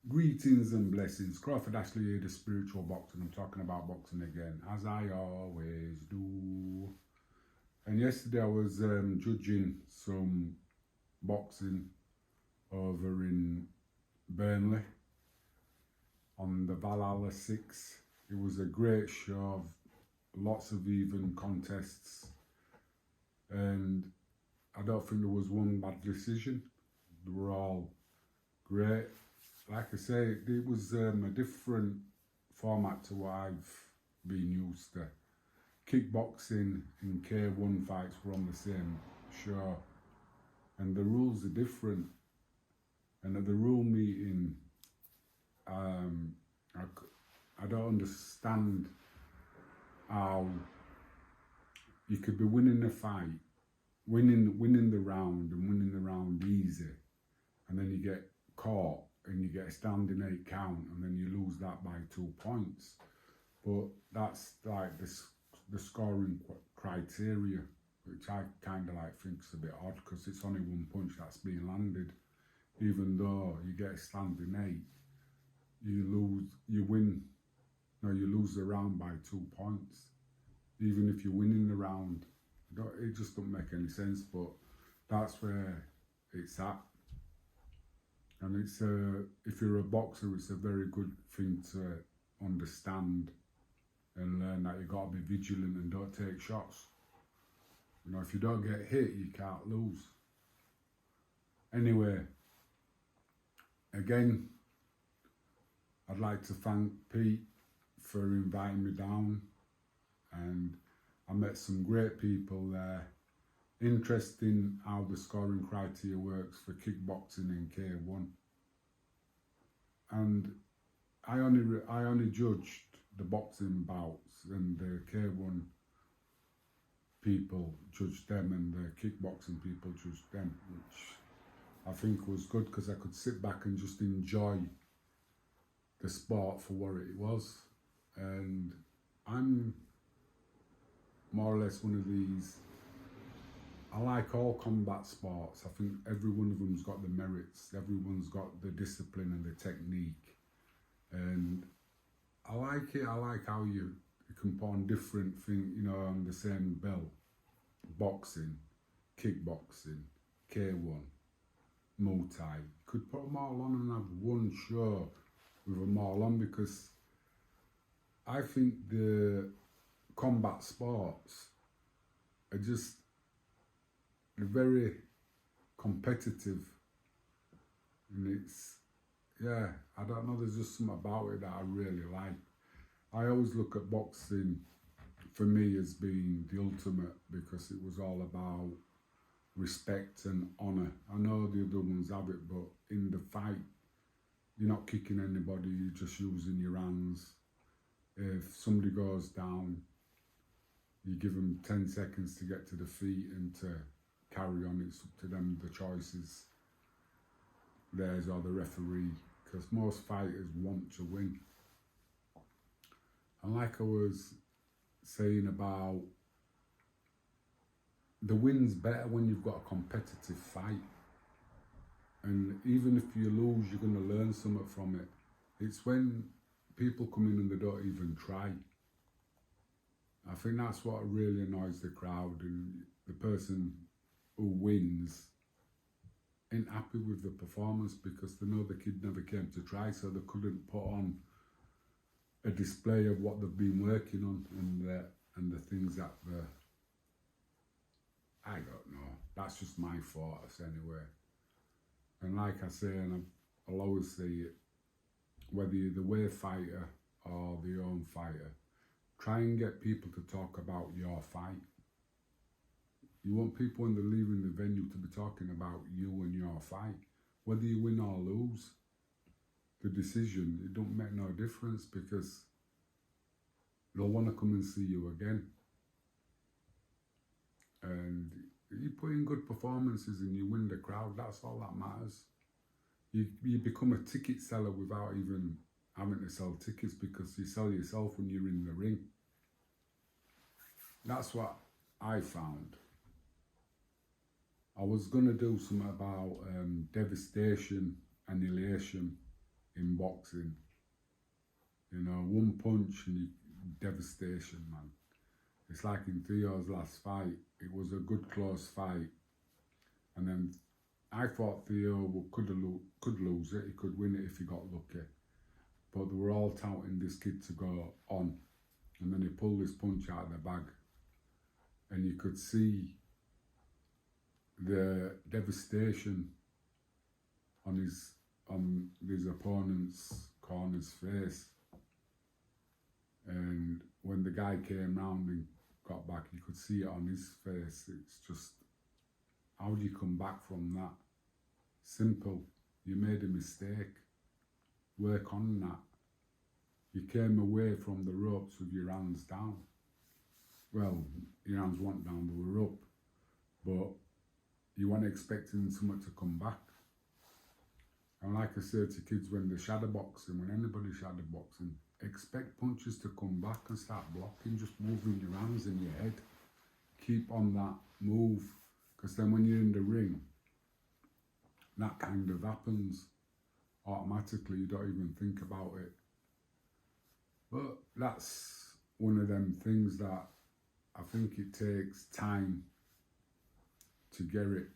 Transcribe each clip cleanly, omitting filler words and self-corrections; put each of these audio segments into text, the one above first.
Greetings and blessings. Crawford Ashley here, the spiritual boxer. I'm talking about boxing again, as I always do. And yesterday I was judging some boxing over in Burnley on the Valhalla 6. It was a great show, lots of even contests, and I don't think there was one bad decision. They were all great. Like I say, it was a different format to what I've been used to. Kickboxing and K1 fights were on the same show, and the rules are different. And at the rule meeting, I don't understand how you could be winning the fight, winning the round and winning the round easy, and then you get caught and you get a standing 8 count, and then you lose that by 2 points. But that's like the scoring criteria, which I kind of like think's a bit odd, because it's only 1 punch that's being landed. Even though you get a standing 8, you lose the round by 2 points. Even if you're winning the round, it just doesn't make any sense. But that's where it's at. And it's if you're a boxer, it's a very good thing to understand and learn that you got to be vigilant and don't take shots. You know, if you don't get hit, you can't lose. Anyway, again, I'd like to thank Pete for inviting me down, and I met some great people there. Interesting how the scoring criteria works for kickboxing and K1. And I only judged the boxing bouts, and the K1 people judged them and the kickboxing people judged them, which I think was good, because I could sit back and just enjoy the sport for what it was. And I'm more or less one of these, I like all combat sports. I think every one of them's got the merits, everyone's got the discipline and the technique, and I like it. I like how you can put on different things, you know, on the same bill. Boxing, kickboxing, K1, Muay Thai. You could put them all on and have one show with them all on, because I think the combat sports are just very competitive, and it's, yeah, I don't know, there's just something about it that I really like. I always look at boxing for me as being the ultimate, because it was all about respect and honour. I know the other ones have it, but in the fight, you're not kicking anybody, you're just using your hands. If somebody goes down, you give them 10 seconds to get to the feet and to carry on. It's up to them, the choices, theirs or the referee, because most fighters want to win. And like I was saying about, the win's better when you've got a competitive fight, and even if you lose, you're going to learn something from it. It's when people come in and they don't even try. I think that's what really annoys the crowd, and the person who wins ain't happy with the performance, because they know the kid never came to try, so they couldn't put on a display of what they've been working on, and the things that I don't know. That's just my thoughts anyway. And like I say, and I'll always say it, whether you're the way fighter or the own fighter, try and get people to talk about your fight. You want people when they're leaving the venue to be talking about you and your fight. Whether you win or lose, the decision, it don't make no difference, because they'll want to come and see you again. And you put in good performances and you win the crowd, that's all that matters. You become a ticket seller without even having to sell tickets, because you sell yourself when you're in the ring. That's what I found. I was going to do something about devastation, annihilation in boxing. You know, one punch and you, devastation, man. It's like in Theo's last fight, it was a good close fight. And then I thought Theo could lose it, he could win it if he got lucky. But they were all touting this kid to go on. And then he pulled this punch out of the bag. And you could see the devastation on his opponent's corner's face. And when the guy came round and got back, you could see it on his face. It's just, how do you come back from that? Simple. You made a mistake. Work on that. You came away from the ropes with your hands down. Well, your hands weren't down, they were up. But you weren't expecting something to come back. And like I say to kids when they're shadowboxing, when anybody's shadowboxing, expect punches to come back and start blocking, just moving your hands and your head. Keep on that move, because then when you're in the ring, that kind of happens automatically, you don't even think about it. But that's one of them things that I think it takes time to get it,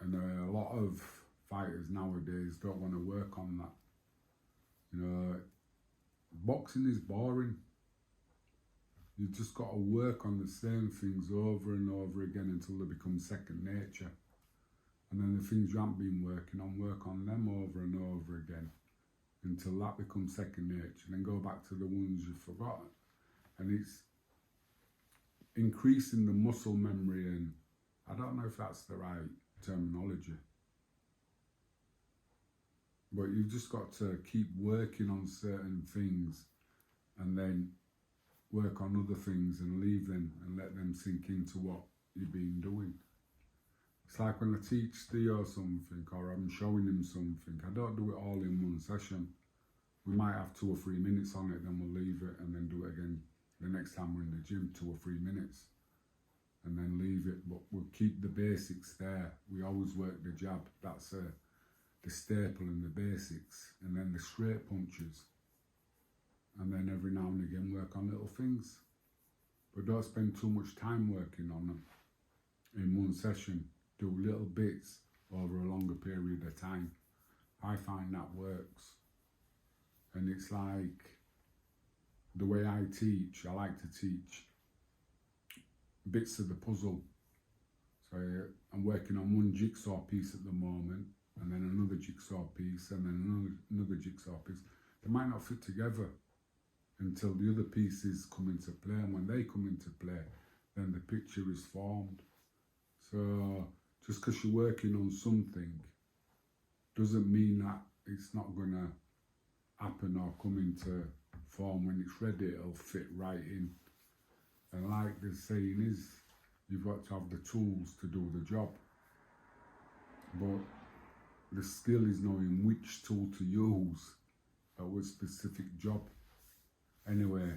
and a lot of fighters nowadays don't want to work on that. You know, boxing is boring. You just got to work on the same things over and over again until they become second nature. And then the things you haven't been working on, work on them over and over again until that becomes second nature. And then go back to the ones you've forgotten. And it's increasing the muscle memory, and I don't know if that's the right terminology. But you've just got to keep working on certain things and then work on other things and leave them and let them sink into what you've been doing. It's like when I teach Theo something or I'm showing him something, I don't do it all in one session. We might have 2 or 3 minutes on it, then we'll leave it and then do it again the next time we're in the gym, 2 or 3 minutes, and then leave it. But we'll keep the basics there. We always work the jab, that's the staple and the basics, and then the straight punches, and then every now and again work on little things. But don't spend too much time working on them in one session. Do little bits over a longer period of time. I find that works. And it's like the way I teach, I like to teach bits of the puzzle. So I'm working on one jigsaw piece at the moment, and then another jigsaw piece, and then another jigsaw piece. They might not fit together until the other pieces come into play, and when they come into play, then the picture is formed. So just because you're working on something doesn't mean that it's not going to happen or come into form. When it's ready, it'll fit right in. And like the saying is, you've got to have the tools to do the job. But the skill is knowing which tool to use at a specific job. Anyway,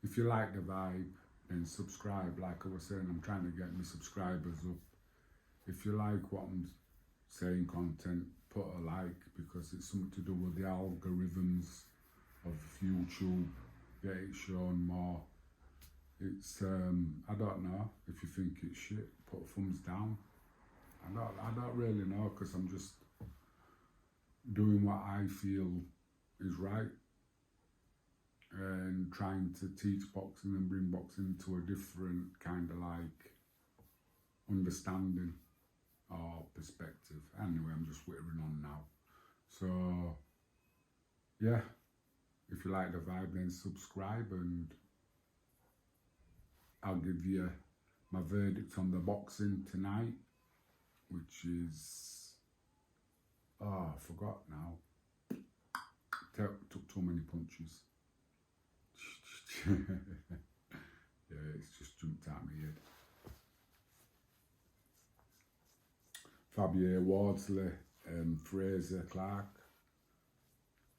if you like the vibe, then subscribe. Like I was saying, I'm trying to get my subscribers up. If you like what I'm saying, content, put a like, because it's something to do with the algorithms of YouTube, get it shown more. It's I don't know. If you think it's shit, put thumbs down. I don't really know, because I'm just doing what I feel is right and trying to teach boxing and bring boxing to a different kind of like understanding or perspective. Anyway, I'm just whittering on now. So yeah, if you like the vibe, then subscribe, and I'll give you my verdict on the boxing tonight, which is, I forgot now. Took too many punches. Yeah, it's just jumped out of my head. Fabio Wardsley and Fraser Clark.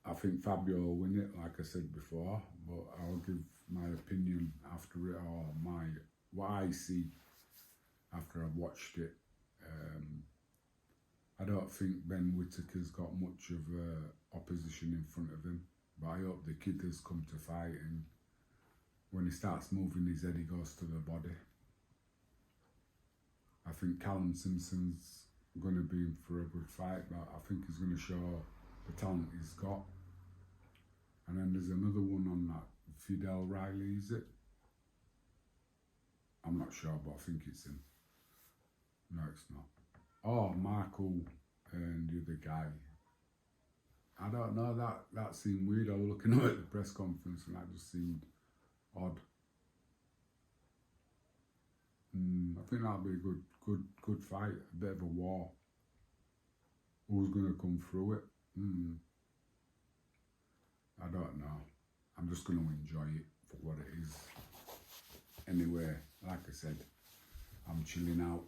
I think Fabio will win it, like I said before, but I'll give my opinion after it, or what I see after I've watched it. I don't think Ben Whittaker's got much of opposition in front of him. But I hope the kid has come to fight, and when he starts moving his head, he goes to the body. I think Callum Simpson's going to be in for a good fight, but I think he's going to show the talent he's got. And then there's another one on that, Fidel Riley, is it? I'm not sure, but I think it's him. No, it's not. Oh, Marco and the other guy. I don't know, that seemed weird. I was looking at the press conference and that just seemed odd. I think that'll be a good fight, a bit of a war. Who's going to come through it? I don't know. I'm just going to enjoy it for what it is. Anyway, like I said, I'm chilling out.